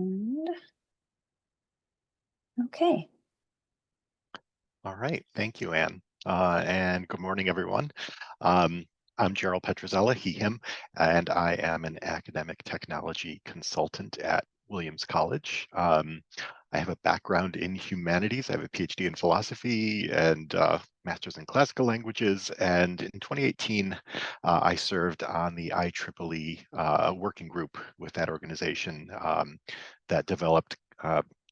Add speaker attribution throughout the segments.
Speaker 1: And okay.
Speaker 2: All right, thank you, Anne. And good morning, everyone. I'm Gerol Petruzella, he, him, and I am an academic technology consultant at Williams College. I have a background in humanities. I have a PhD in philosophy and master's in classical languages. And in 2018, I served on the IEEE working group with that organization that developed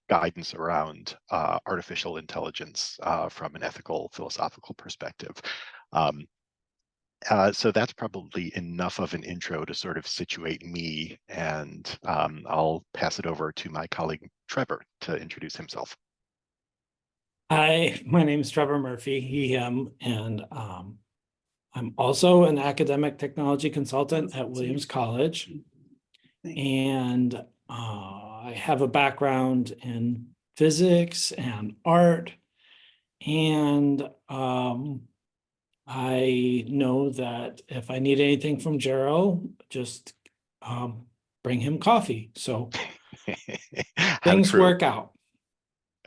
Speaker 2: guidance around artificial intelligence from an ethical, philosophical perspective. So that's probably enough of an intro to sort of situate me, and I'll pass it over to my colleague Trevor to introduce himself.
Speaker 3: Hi, my name is Trevor Murphy, he, him, and I'm also an academic technology consultant at Williams College. And I have a background in physics and art. And I know that if I need anything from Gerol, just bring him coffee. So things work out.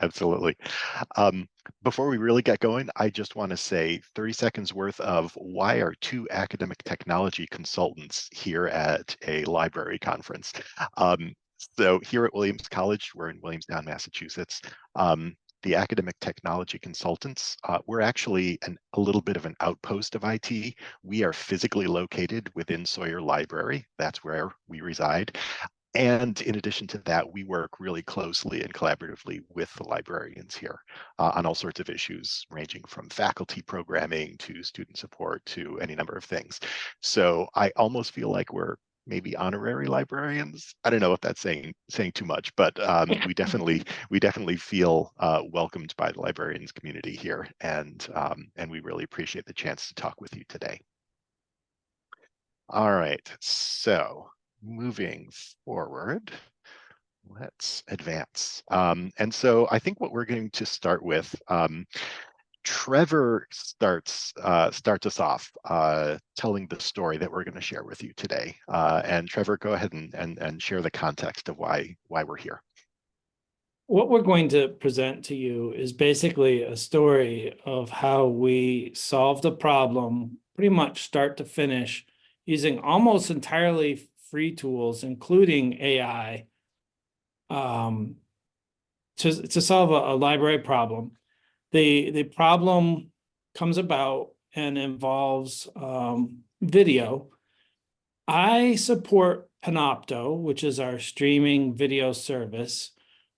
Speaker 2: Absolutely. Before we really get going, I just want to say 30 seconds worth of why are two academic technology consultants here at a library conference. So here at Williams College, we're in Williamstown, Massachusetts. The academic technology consultants, we're actually a little bit of an outpost of IT. We are physically located within Sawyer Library. That's where we reside. And in addition to that, we work really closely and collaboratively with the librarians here on all sorts of issues, ranging from faculty programming to student support to any number of things. So I almost feel like we're maybe honorary librarians. I don't know if that's saying too much, but we definitely feel welcomed by the librarians community here, and we really appreciate the chance to talk with you today. All right, so moving forward, let's advance. And so I think what we're going to start with, Trevor starts us off telling the story that we're going to share with you today. And Trevor, go ahead and share the context of why we're here.
Speaker 3: What we're going to present to you is basically a story of how we solved a problem pretty much start to finish using almost entirely free tools, including AI, to solve a library problem. The problem comes about and involves video. I support Panopto, which is our streaming video service,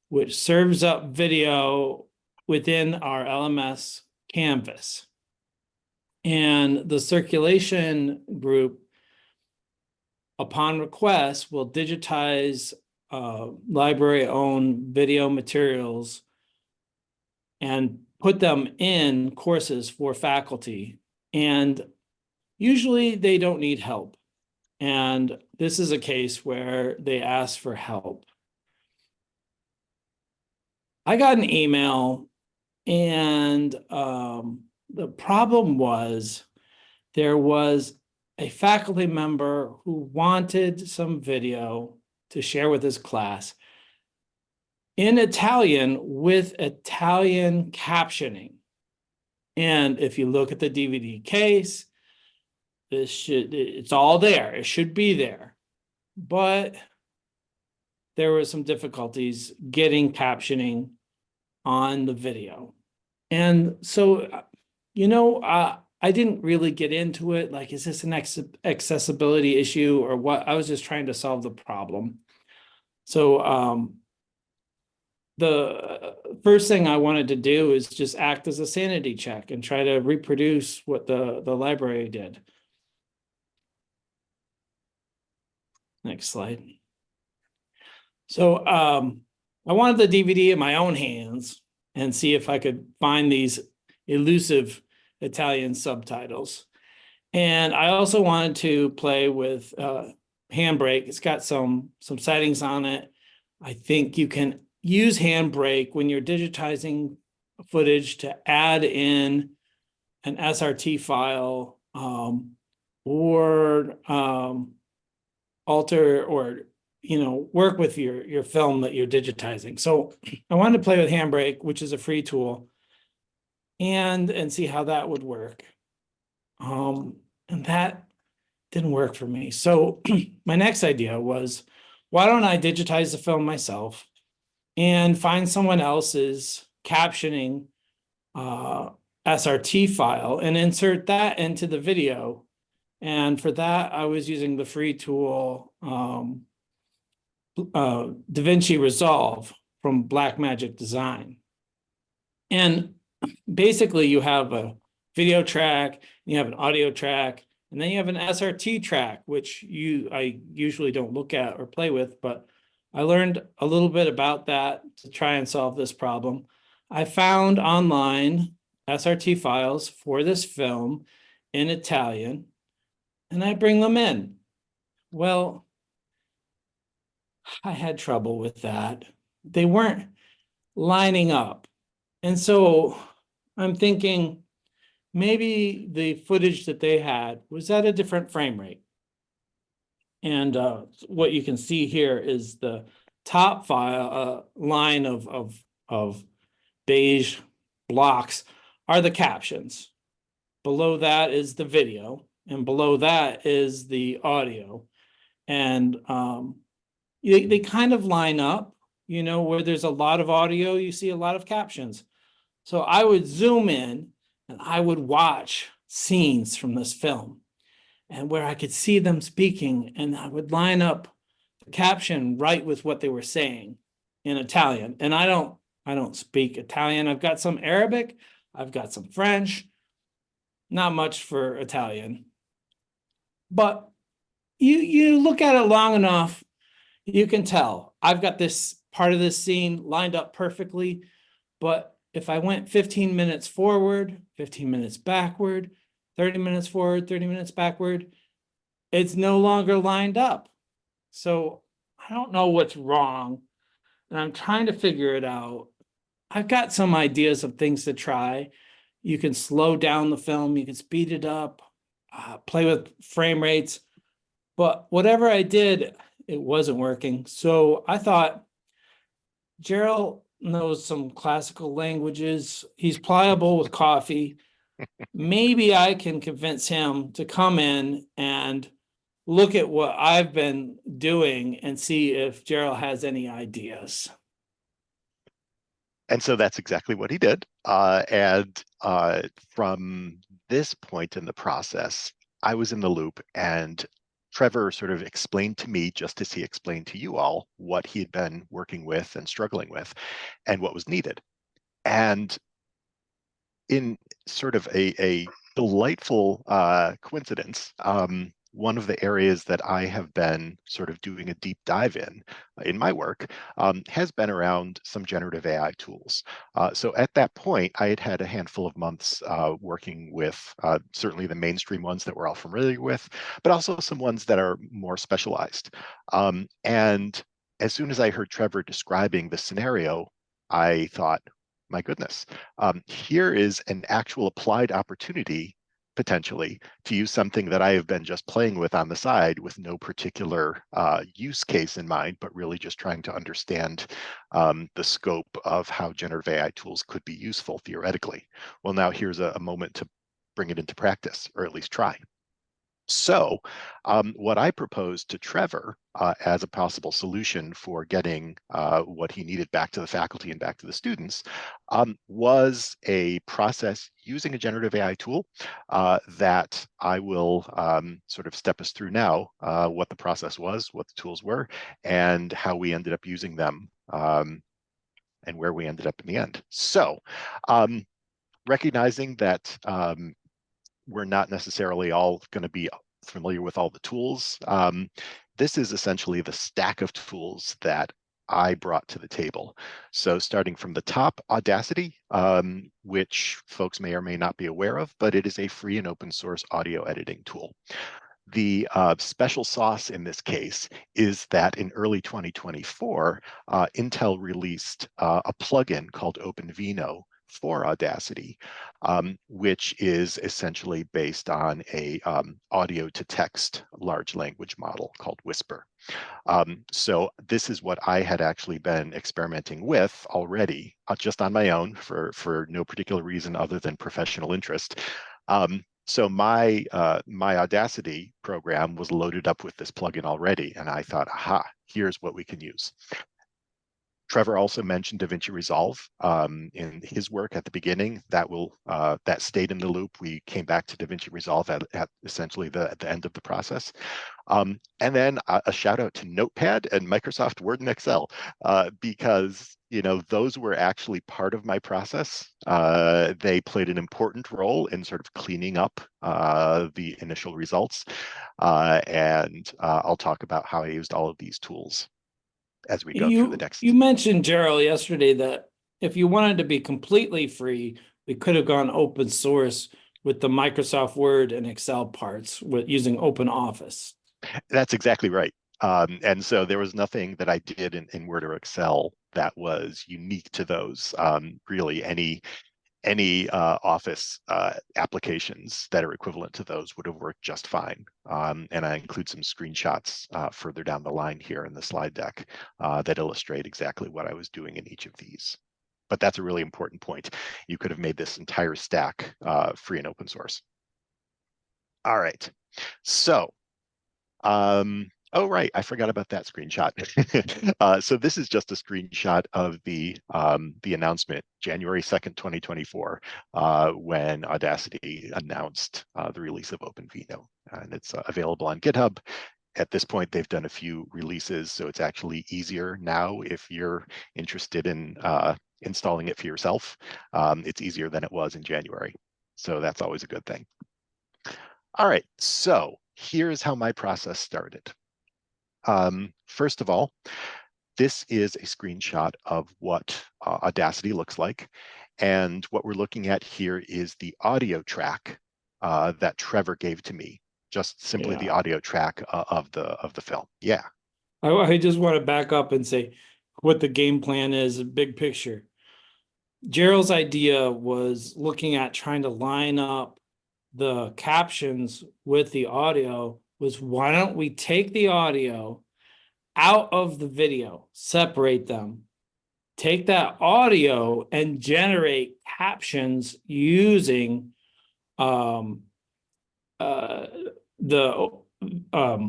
Speaker 3: which serves up video within our LMS canvas. And the circulation group, upon request, will digitize library-owned video materials and put them in courses for faculty. And usually they don't need help. And this is a case where they ask for help. I got an email, and the problem was there was a faculty member who wanted some video to share with his class in Italian with Italian captioning. And if you look at the DVD case, it's all there. It should be there. But there were some difficulties getting captioning on the video. And so, I didn't really get into it. Like, is this an accessibility issue or what? I was just trying to solve the problem. So the first thing I wanted to do is just act as a sanity check and try to reproduce what the library did. Next slide. So I wanted the DVD in my own hands and see if I could find these elusive Italian subtitles. And I also wanted to play with Handbrake. It's got some settings on it. I think you can use Handbrake when you're digitizing footage to add in an SRT file or alter or work with your film that you're digitizing. So I wanted to play with Handbrake, which is a free tool, and see how that would work. And that didn't work for me. So my next idea was, why don't I digitize the film myself and find someone else's captioning SRT file and insert that into the video. And for that, I was using the free tool DaVinci Resolve from Blackmagic Design. And basically you have a video track, you have an audio track, and then you have an SRT track, which I usually don't look at or play with, but I learned a little bit about that to try and solve this problem. I found online SRT files for this film in Italian, and I bring them in. Well, I had trouble with that. They weren't lining up. And so I'm thinking maybe the footage that they had was at a different frame rate. And what you can see here is the top file line of beige blocks are the captions. Below that is the video, and below that is the audio. And they kind of line up, where there's a lot of audio, you see a lot of captions. So I would zoom in and I would watch scenes from this film, and where I could see them speaking, and I would line up the caption right with what they were saying in Italian. And I don't speak Italian. I've got some Arabic, I've got some French, not much for Italian. But you look at it long enough, you can tell I've got this part of this scene lined up perfectly. But if I went 15 minutes forward, 15 minutes backward, 30 minutes forward, 30 minutes backward, it's no longer lined up. So I don't know what's wrong, and I'm trying to figure it out. I've got some ideas of things to try. You can slow down the film, you can speed it up, play with frame rates, but whatever I did, it wasn't working. So I thought, Gerol knows some classical languages. He's pliable with coffee. Maybe I can convince him to come in and look at what I've been doing and see if Gerol has any ideas.
Speaker 2: And so that's exactly what he did. And from this point in the process, I was in the loop, and Trevor sort of explained to me, just as he explained to you all, what he had been working with and struggling with and what was needed. And in sort of a delightful coincidence, one of the areas that I have been sort of doing a deep dive in my work has been around some generative AI tools. So at that point, I had had a handful of months working with certainly the mainstream ones that we're all familiar with, but also some ones that are more specialized. And as soon as I heard Trevor describing the scenario, I thought, my goodness, here is an actual applied opportunity potentially to use something that I have been just playing with on the side with no particular use case in mind, but really just trying to understand the scope of how generative AI tools could be useful theoretically. Well, now here's a moment to bring it into practice, or at least try. So what I proposed to Trevor as a possible solution for getting what he needed back to the faculty and back to the students was a process using a generative AI tool that I will sort of step us through now, what the process was, what the tools were, and how we ended up using them and where we ended up in the end. So recognizing that we're not necessarily all going to be familiar with all the tools. This is essentially the stack of tools that I brought to the table. So starting from the top, Audacity, which folks may or may not be aware of, but it is a free and open source audio editing tool. The special sauce in this case is that in early 2024, Intel released a plugin called OpenVINO for Audacity, which is essentially based on a audio to text large language model called Whisper. So this is what I had actually been experimenting with already, just on my own for no particular reason other than professional interest. So my Audacity program was loaded up with this plugin already, and I thought, aha, here's what we can use. Trevor also mentioned DaVinci Resolve in his work at the beginning. That stayed in the loop. We came back to DaVinci Resolve at essentially the end of the process. And then a shout out to Notepad and Microsoft Word and Excel, because those were actually part of my process. They played an important role in sort of cleaning up the initial results. And I'll talk about how I used all of these tools as we go through the next.
Speaker 3: You mentioned, Gerol, yesterday that if you wanted to be completely free, we could have gone open source with the Microsoft Word and Excel parts using OpenOffice.
Speaker 2: That's exactly right. And so there was nothing that I did in Word or Excel that was unique to those. Really, any Office applications that are equivalent to those would have worked just fine. And I include some screenshots further down the line here in the slide deck that illustrate exactly what I was doing in each of these. But that's a really important point. You could have made this entire stack free and open source. All right, so oh, right, I forgot about that screenshot. So this is just a screenshot of the announcement, January 2nd, 2024, when Audacity announced the release of OpenVINO. And it's available on GitHub. At this point, they've done a few releases, so it's actually easier now if you're interested in installing it for yourself. It's easier than it was in January. So that's always a good thing. All right, so here's how my process started. First of all, this is a screenshot of what Audacity looks like. And what we're looking at here is the audio track that Trevor gave to me, just simply the audio track of the film. Yeah.
Speaker 3: I just want to back up and say what the game plan is, big picture. Gerald's idea was looking at trying to line up the captions with the audio was, why don't we take the audio out of the video, separate them, take that audio and generate captions using the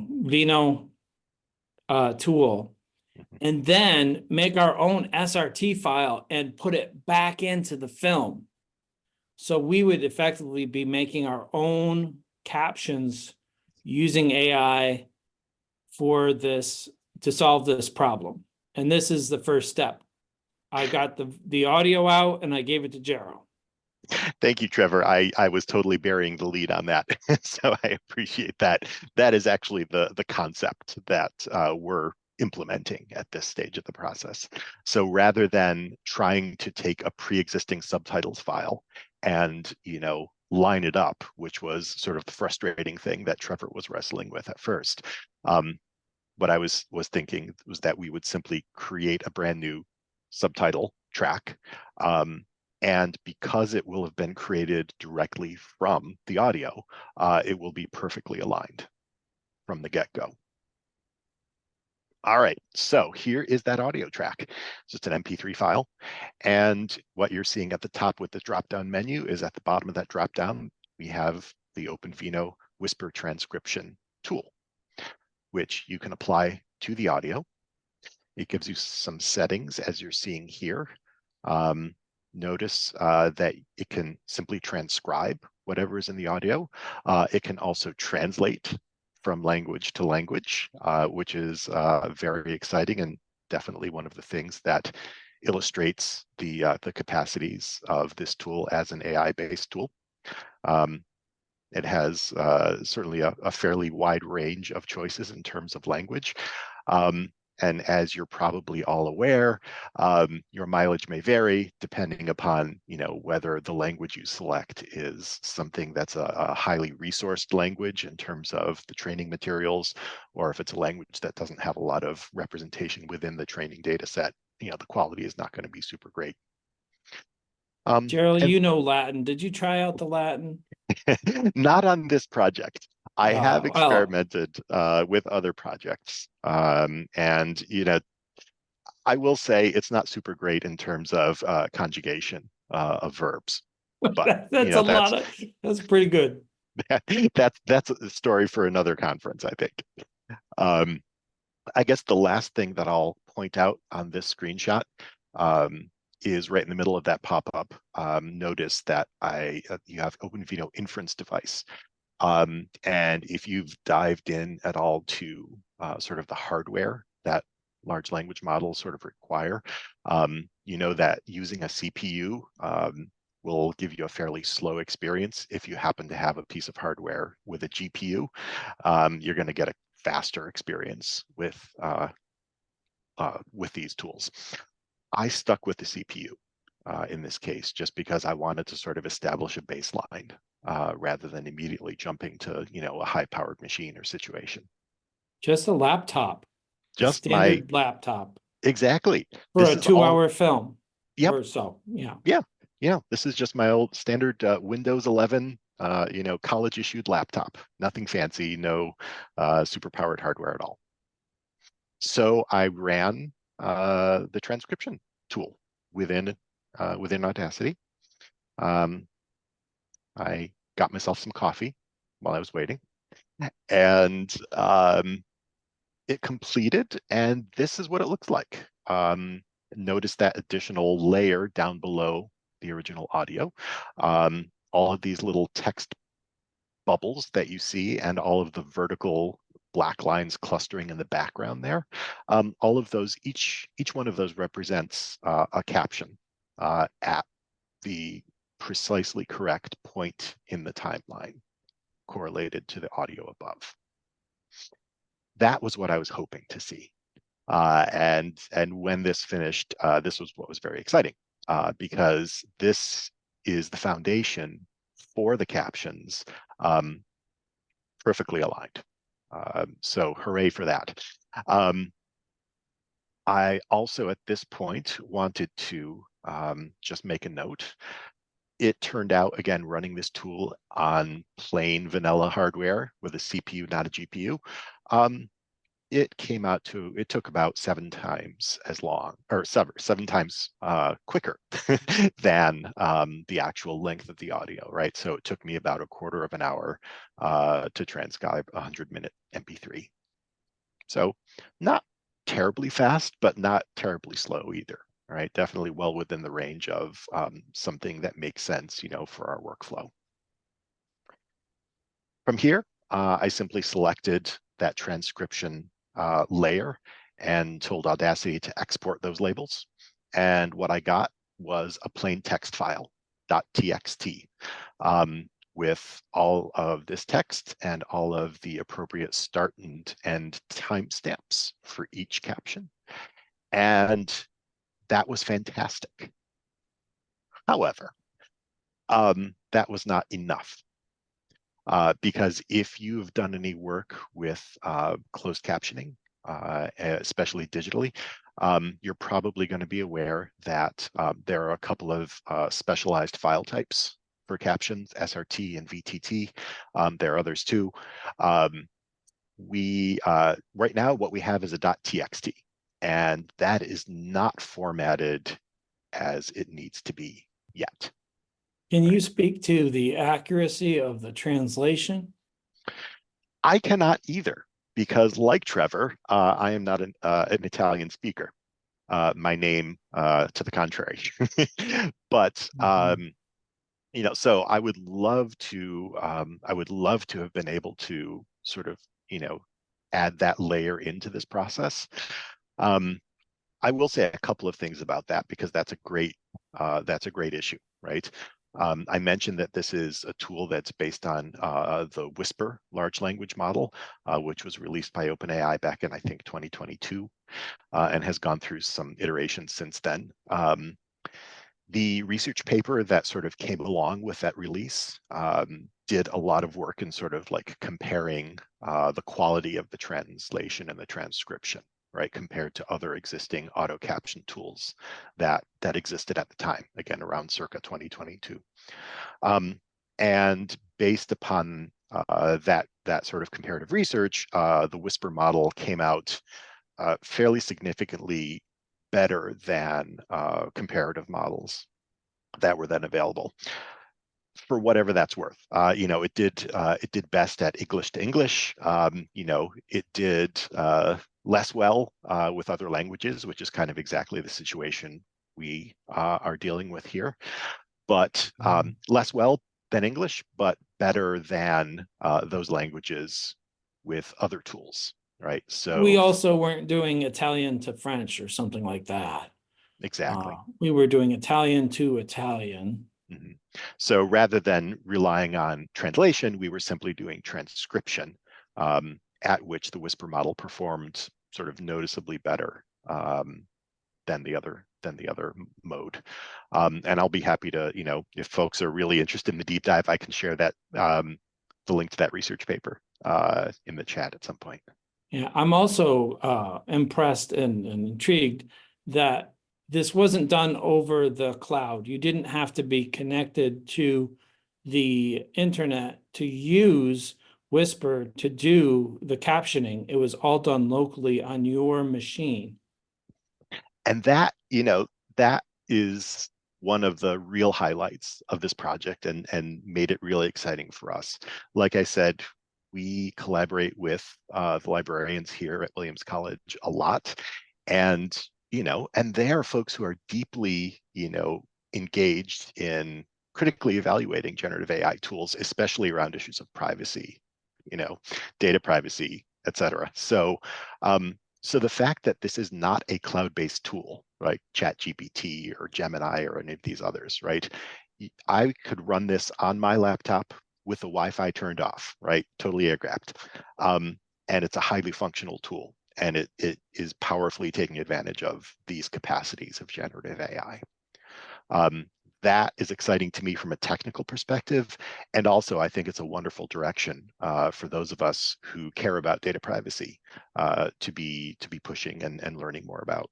Speaker 3: Vino tool, and then make our own SRT file and put it back into the film. So we would effectively be making our own captions using AI for this, to solve this problem. And this is the first step. I got the audio out and I gave it to Gerol.
Speaker 2: Thank you, Trevor. I was totally burying the lead on that. So I appreciate that. That is actually the concept that we're implementing at this stage of the process. So rather than trying to take a pre-existing subtitles file and line it up, which was sort of the frustrating thing that Trevor was wrestling with at first, what I was thinking was that we would simply create a brand new subtitle track. And because it will have been created directly from the audio, it will be perfectly aligned from the get-go. All right, so here is that audio track. It's just an MP3 file. And what you're seeing at the top with the drop-down menu is at the bottom of that drop-down, we have the OpenVINO Whisper Transcription tool, which you can apply to the audio. It gives you some settings as you're seeing here. Notice that it can simply transcribe whatever is in the audio. It can also translate from language to language, which is very exciting and definitely one of the things that illustrates the capacities of this tool as an AI-based tool. It has certainly a fairly wide range of choices in terms of language. And as you're probably all aware, your mileage may vary depending upon, whether the language you select is something that's a highly resourced language in terms of the training materials, or if it's a language that doesn't have a lot of representation within the training data set, the quality is not going to be super great.
Speaker 3: Gerald,
Speaker 2: And
Speaker 3: you know Latin. Did you try out the Latin?
Speaker 2: not on this project. I have
Speaker 3: Well,
Speaker 2: experimented with other projects, and I will say it's not super great in terms of conjugation of verbs, but
Speaker 3: that's a lot of, that's pretty good.
Speaker 2: that's a story for another conference, I think. Um, I guess the last thing that I'll point out on this screenshot um, is right in the middle of that pop-up. Notice that you have OpenVINO inference device. And if you've dived in at all to sort of the hardware that large language models sort of require, you know that using a CPU will give you a fairly slow experience. If you happen to have a piece of hardware with a GPU, you're going to get a faster experience with these tools. I stuck with the CPU in this case, just because I wanted to sort of establish a baseline rather than immediately jumping to, a high-powered machine or situation.
Speaker 3: Just a laptop, a
Speaker 2: Just my,
Speaker 3: standard laptop
Speaker 2: exactly.
Speaker 3: for
Speaker 2: This
Speaker 3: a
Speaker 2: is all,
Speaker 3: 2-hour film
Speaker 2: yep,
Speaker 3: or so. Yeah.
Speaker 2: yeah, this is just my old standard Windows 11, college-issued laptop. Nothing fancy, no super-powered hardware at all. So I ran the transcription tool within Audacity. Um, I got myself some coffee while I was waiting, and it completed, and this is what it looks like. Notice that additional layer down below the original audio. All of these little text bubbles that you see and all of the vertical black lines clustering in the background there. All of those, each one of those represents a caption at the precisely correct point in the timeline correlated to the audio above. That was what I was hoping to see. And when this finished, this was what was very exciting because this is the foundation for the captions, perfectly aligned. So hooray for that. I also at this point wanted to just make a note. It turned out, again, running this tool on plain vanilla hardware with a CPU, not a GPU, it took about 7 times as long, or seven times quicker than the actual length of the audio, right? So it took me about a quarter of an hour to transcribe a 100-minute MP3. So not terribly fast, but not terribly slow either, right? Definitely well within the range of something that makes sense, for our workflow. From here, I simply selected that transcription layer and told Audacity to export those labels. And what I got was a plain text file, .txt, with all of this text and all of the appropriate start and end timestamps for each caption. And that was fantastic. However, that was not enough. Because if you've done any work with closed captioning, especially digitally, you're probably going to be aware that there are a couple of specialized file types for captions, SRT and VTT. There are others too. Right now, what we have is a .txt, and that is not formatted as it needs to be yet.
Speaker 3: Can you speak to the accuracy of the translation?
Speaker 2: I cannot either, because like Trevor, I am not an Italian speaker. My name, to the contrary. But so I would love to. I would love to have been able to sort of, add that layer into this process. I will say a couple of things about that because that's a great issue, right? I mentioned that this is a tool that's based on the Whisper large language model, which was released by OpenAI back in, I think, 2022, and has gone through some iterations since then. The research paper that sort of came along with that release did a lot of work in sort of like comparing the quality of the translation and the transcription, right, compared to other existing auto caption tools that existed at the time, again, around circa 2022. And based upon that sort of comparative research, the Whisper model came out fairly significantly better than comparative models that were then available, for whatever that's worth. You know, it did best at English to English. You know, it did less well with other languages, which is kind of exactly the situation we are dealing with here. But less well than English, but better than those languages with other tools, right? So
Speaker 3: we also weren't doing Italian to French or something like that.
Speaker 2: exactly.
Speaker 3: We were doing Italian to Italian.
Speaker 2: Mm-hmm. So rather than relying on translation, we were simply doing transcription, at which the Whisper model performed sort of noticeably better than the other mode. And I'll be happy to, you know, if folks are really interested in the deep dive, I can share that the link to that research paper in the chat at some point.
Speaker 3: Yeah, I'm also impressed and intrigued that this wasn't done over the cloud. You didn't have to be connected to the internet to use Whisper to do the captioning. It was all done locally on your machine.
Speaker 2: And that, you know, that is one of the real highlights of this project and made it really exciting for us. Like I said, we collaborate with the librarians here at Williams College a lot. And, you know, and they are folks who are deeply, you know, engaged in critically evaluating generative AI tools, especially around issues of privacy, you know, data privacy, et cetera. So, so the fact that this is not a cloud-based tool, right, ChatGPT or Gemini or any of these others, right, I could run this on my laptop with the Wi-Fi turned off, right, totally air-gapped. And it's a highly functional tool, and it is powerfully taking advantage of these capacities of generative AI. That is exciting to me from a technical perspective. And also, I think it's a wonderful direction for those of us who care about data privacy to be pushing and learning more about.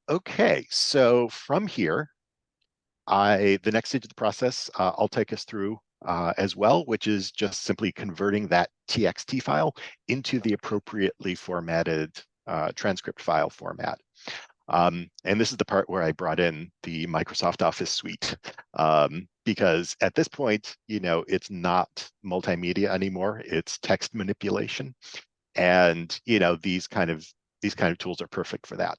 Speaker 2: Okay, so from here, the next stage of the process, I'll take us through as well, which is just simply converting that TXT file into the appropriately formatted transcript file format. And this is the part where I brought in the Microsoft Office suite, because at this point, you know, it's not multimedia anymore, it's text manipulation. And, you know, these kind of tools are perfect for that.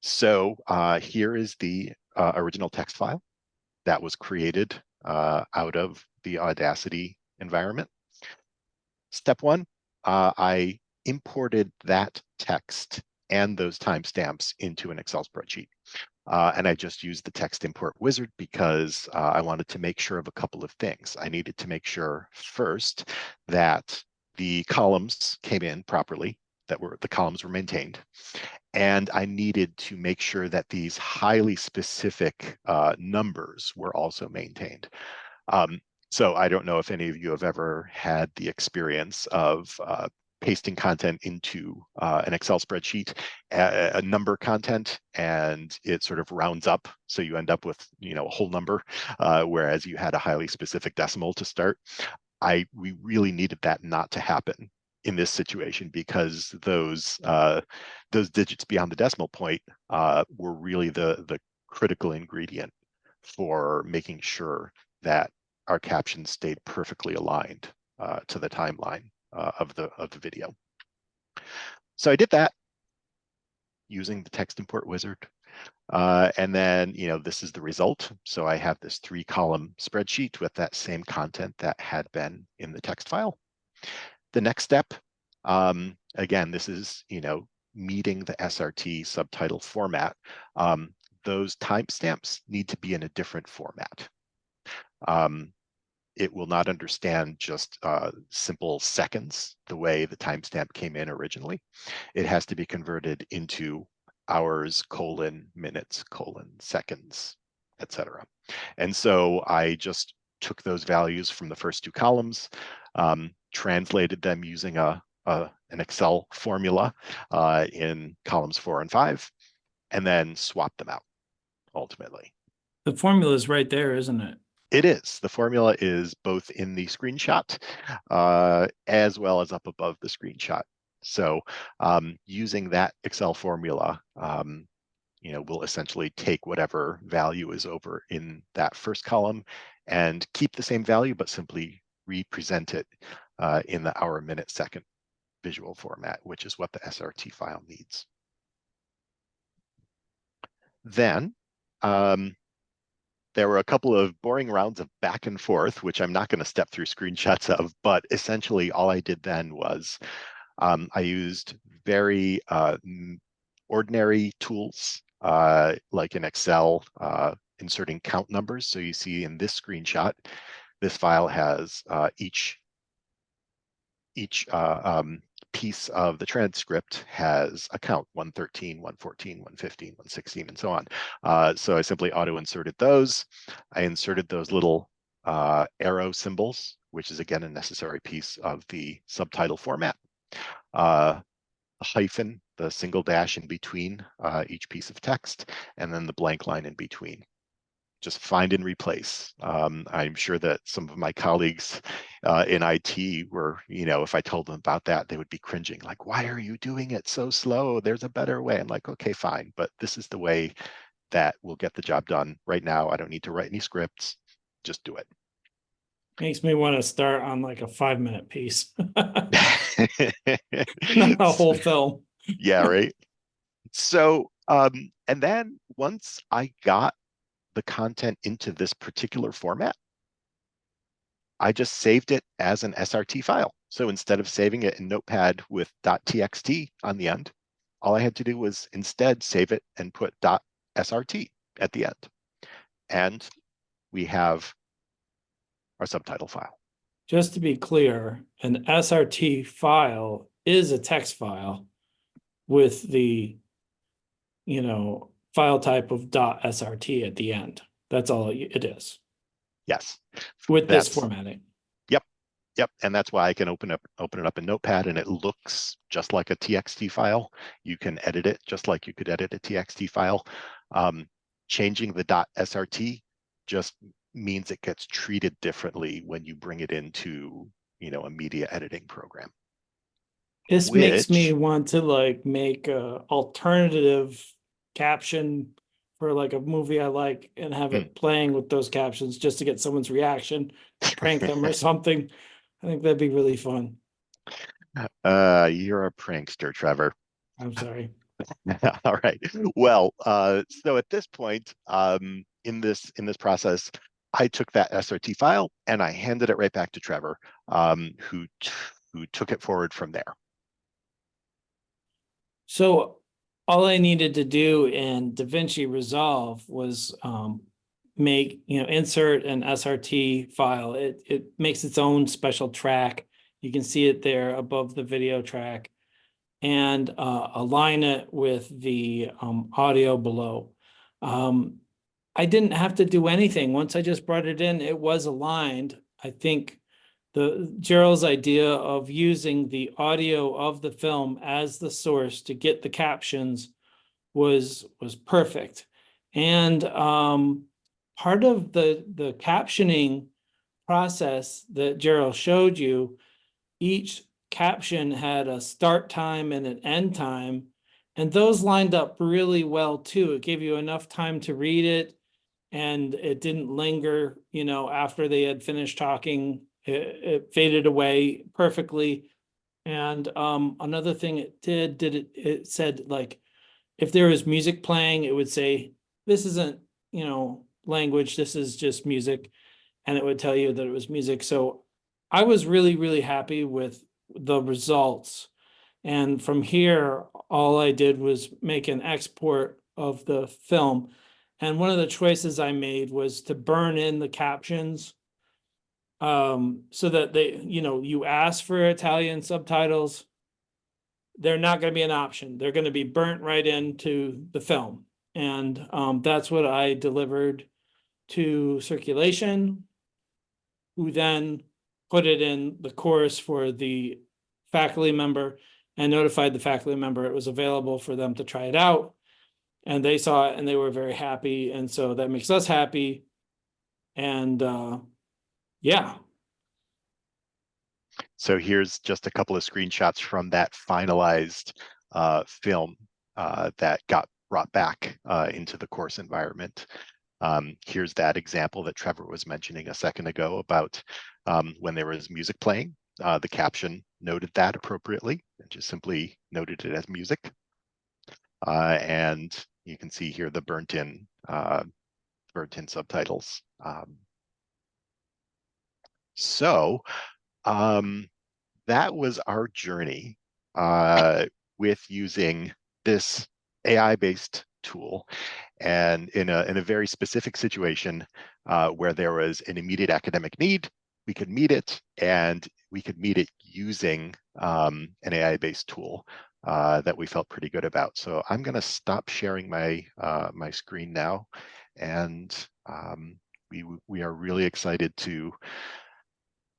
Speaker 2: So here is the original text file that was created out of the Audacity environment. Step one, I imported that text and those timestamps into an Excel spreadsheet. And I just used the text import wizard because I wanted to make sure of a couple of things. I needed to make sure first that the columns came in properly, the columns were maintained. And I needed to make sure that these highly specific numbers were also maintained. So I don't know if any of you have ever had the experience of pasting content into an Excel spreadsheet, a number content, and it sort of rounds up. So you end up with, you know, a whole number, whereas you had a highly specific decimal to start. We really needed that not to happen in this situation, because those digits beyond the decimal point were really the critical ingredient for making sure that our captions stayed perfectly aligned to the timeline of the video. So I did that using the text import wizard. And then, you know, this is the result. So I have this 3-column spreadsheet with that same content that had been in the text file. The next step, again, this is, you know, meeting the SRT subtitle format. Those timestamps need to be in a different format. It will not understand just simple seconds the way the timestamp came in originally. It has to be converted into hours, minutes, seconds, etc. And so I just took those values from the first 2 columns, translated them using an Excel formula in columns 4 and 5, and then swapped them out ultimately.
Speaker 3: The formula is right there, isn't it?
Speaker 2: It is. The formula is both in the screenshot as well as up above the screenshot. So using that Excel formula, we'll essentially take whatever value is over in that first column and keep the same value, but simply represent it in the hour, minute, second visual format, which is what the SRT file needs. Then there were a couple of boring rounds of back and forth, which I'm not going to step through screenshots of, but essentially all I did then was I used very ordinary tools like in Excel, inserting count numbers. So you see in this screenshot, this file has each piece of the transcript has a count, 113, 114, 115, 116, and so on. So I simply auto-inserted those. I inserted those little arrow symbols, which is again a necessary piece of the subtitle format. A hyphen, the single dash in between each piece of text, and then the blank line in between. Just find and replace. I'm sure that some of my colleagues in IT were, if I told them about that, they would be cringing, like, why are you doing it so slow? There's a better way. I'm like, okay, fine, but this is the way that will get the job done. Right now, I don't need to write any scripts, just do it.
Speaker 3: Makes me want to start on like a 5-minute piece. Not a whole film.
Speaker 2: Yeah, right. So, and then once I got the content into this particular format, I just saved it as an SRT file. So instead of saving it in Notepad with .txt on the end, all I had to do was instead save it and put .srt at the end. And we have our subtitle file.
Speaker 3: Just to be clear, an SRT file is a text file with the, file type of .srt at the end. That's all it is.
Speaker 2: Yes.
Speaker 3: With this formatting.
Speaker 2: Yep. And that's why I can open it up in Notepad and it looks just like a TXT file. You can edit it just like you could edit a TXT file. Changing the .srt just means it gets treated differently when you bring it into, a media editing program.
Speaker 3: This makes me want to make a alternative caption for like a movie I like and have it playing with those captions just to get someone's reaction, prank them or something. I think that'd be really fun.
Speaker 2: You're a prankster, Trevor.
Speaker 3: I'm sorry.
Speaker 2: All right. Well, so at this point, in this process, I took that SRT file and I handed it right back to Trevor, who took it forward from there.
Speaker 3: So all I needed to do in DaVinci Resolve was insert an SRT file. It makes its own special track. You can see it there above the video track, and align it with the audio below. I didn't have to do anything. Once I just brought it in, it was aligned. I think Gerol's idea of using the audio of the film as the source to get the captions was perfect. And part of the captioning process that Gerol showed you, each caption had a start time and an end time, and those lined up really well too. It gave you enough time to read it, and it didn't linger, after they had finished talking. It faded away perfectly. And another thing it did, it said, like, if there was music playing, it would say, this isn't, language, this is just music. And it would tell you that it was music. So I was really, really happy with the results. And from here, all I did was make an export of the film. And one of the choices I made was to burn in the captions, so that you ask for Italian subtitles, they're not going to be an option. They're going to be burnt right into the film. And that's what I delivered to circulation, who then put it in the course for the faculty member and notified the faculty member it was available for them to try it out. And they saw it and they were very happy. And so that makes us happy. And yeah.
Speaker 2: So here's just a couple of screenshots from that finalized film that got brought back into the course environment. Here's that example that Trevor was mentioning a second ago about when there was music playing. The caption noted that appropriately and just simply noted it as music. And you can see here the burnt-in subtitles. So that was our journey with using this AI-based tool, and in a very specific situation where there was an immediate academic need, we could meet it, and we could meet it using an AI-based tool that we felt pretty good about. So I'm going to stop sharing my my screen now, and we are really excited to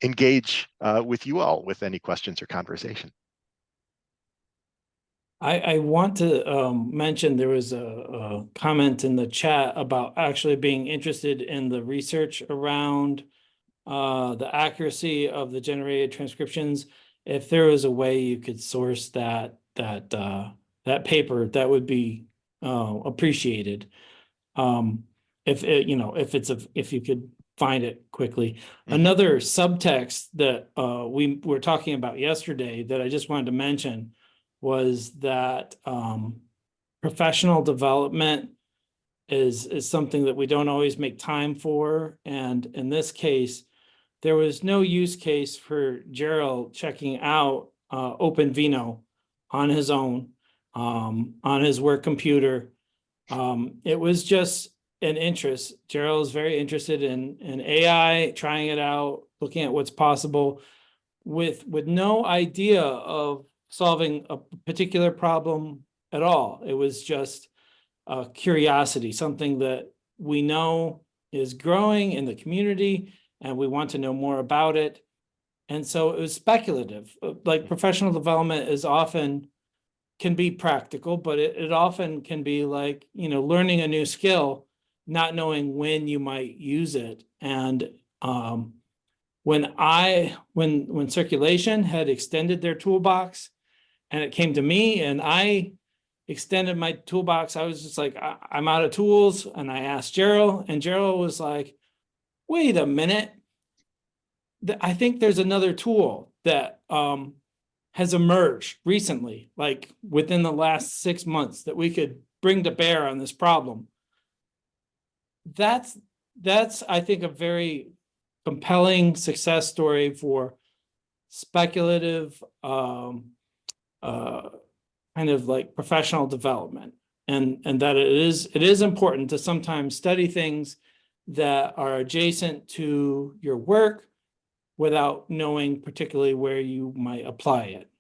Speaker 2: engage with you all with any questions or conversation.
Speaker 3: I want to mention there was a comment in the chat about actually being interested in the research around the accuracy of the generated transcriptions. If there was a way you could source that paper, that would be appreciated. If it, if you could find it quickly. Mm-hmm. Another subtext that we were talking about yesterday that I just wanted to mention was that professional development is something that we don't always make time for. And in this case, there was no use case for Gerol checking out OpenVINO on his own, on his work computer. It was just an interest. Gerol is very interested in AI, trying it out, looking at what's possible, with no idea of solving a particular problem at all. It was just a curiosity, something that we know is growing in the community and we want to know more about it. And so it was speculative. Like professional development is often can be practical, but it often can be like, learning a new skill, not knowing when you might use it. And when Circulation had extended their toolbox and it came to me and I extended my toolbox, I was just like, I'm out of tools. And I asked Gerol, and Gerol was like, wait a minute. I think there's another tool that has emerged recently, like within the last 6 months, that we could bring to bear on this problem. That's I think, a very compelling success story for speculative kind of like professional development, and that it is important to sometimes study things that are adjacent to your work without knowing particularly where you might apply it.